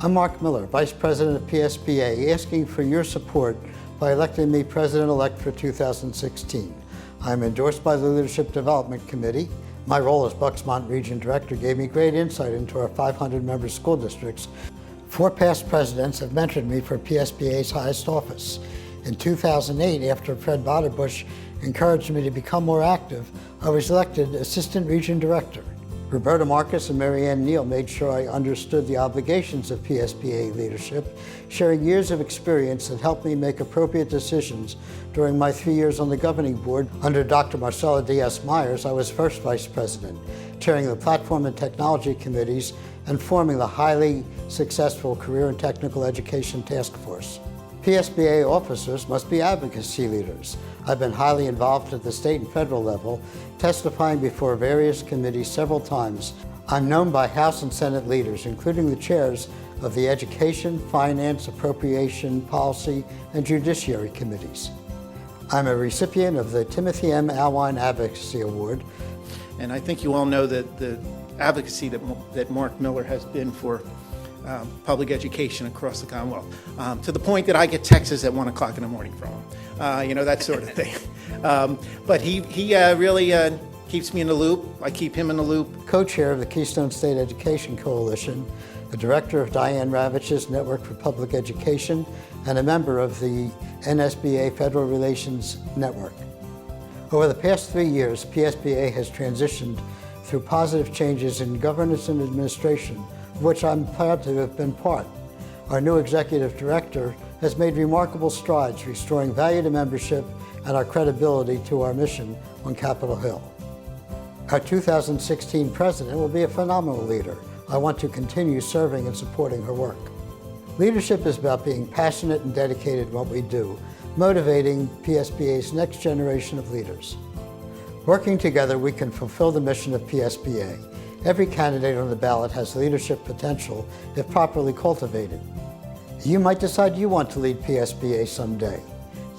I'm Mark Miller, Vice President of PSBA, asking for your support by electing me President-elect for 2016. I'm endorsed by the Leadership Development Committee. My role as Bucksmont Region Director gave me great insight into our 500-member school districts. 4 past presidents have mentored me for PSBA's highest office. In 2008, after Fred Boderbush encouraged me to become more active, I was elected Assistant Region Director. Roberta Marcus and Mary Ann Neal made sure I understood the obligations of PSBA leadership, sharing years of experience that helped me make appropriate decisions during my 3 years on the governing board. Under Dr. Marcella Diaz-Myers, I was first vice president, chairing the platform and technology committees and forming the highly successful Career and Technical Education Task Force. PSBA officers must be advocacy leaders. I've been highly involved at the state and federal level, testifying before various committees several times. I'm known by House and Senate leaders, including the chairs of the Education, Finance, Appropriation, Policy, and Judiciary committees. I'm a recipient of the Timothy M. Alwine Advocacy Award. And I think you all know that the advocacy that Mark Miller has been for public education across the Commonwealth, to the point that I get texts at 1 o'clock in the morning from him, that sort of thing. But he really keeps me in the loop. I keep him in the loop. Co-chair of the Keystone State Education Coalition, the director of Diane Ravitch's Network for Public Education, and a member of the NSBA Federal Relations Network. Over the past 3 years, PSBA has transitioned through positive changes in governance and administration, of which I'm proud to have been part. Our new executive director has made remarkable strides restoring value to membership and our credibility to our mission on Capitol Hill. Our 2016 president will be a phenomenal leader. I want to continue serving and supporting her work. Leadership is about being passionate and dedicated in what we do, motivating PSBA's next generation of leaders. Working together, we can fulfill the mission of PSBA. Every candidate on the ballot has leadership potential if properly cultivated. You might decide you want to lead PSBA someday.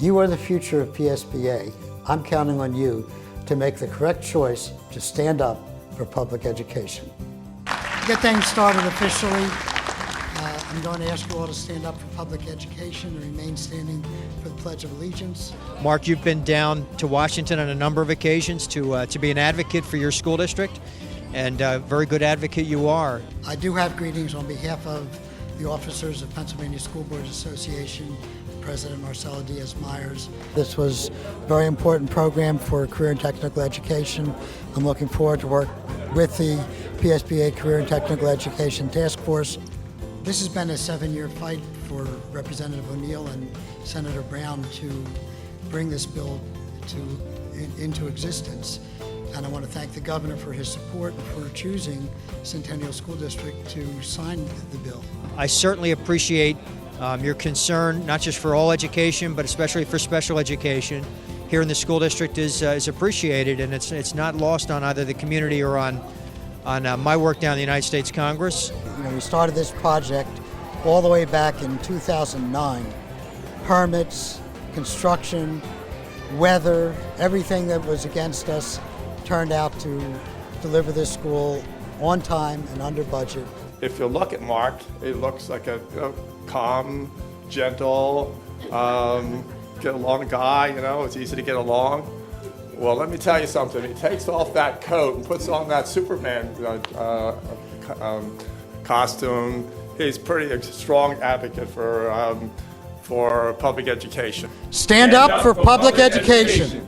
You are the future of PSBA. I'm counting on you to make the correct choice to stand up for public education. To get things started officially, I'm going to ask you all to stand up for public education and remain standing for the Pledge of Allegiance. Mark, you've been down to Washington on a number of occasions to be an advocate for your school district, and a very good advocate you are. I do have greetings on behalf of the officers of Pennsylvania School Boards Association, President Marcella Diaz-Myers. This was a very important program for career and technical education. I'm looking forward to work with the PSBA Career and Technical Education Task Force. This has been a 7-year fight for Representative O'Neill and Senator Brown to bring this bill into existence. And I want to thank the governor for his support and for choosing Centennial School District to sign the bill. I certainly appreciate your concern, not just for all education, but especially for special education. Here in the school district is appreciated, and it's not lost on either the community or on my work down in the United States Congress. We started this project all the way back in 2009. Permits, construction, weather, everything that was against us turned out to deliver this school on time and under budget. If you look at Mark, it looks like a calm, gentle, get along guy, it's easy to get along. Well, let me tell you something. He takes off that coat and puts on that Superman costume. He's pretty strong advocate for public education. Stand up for public education.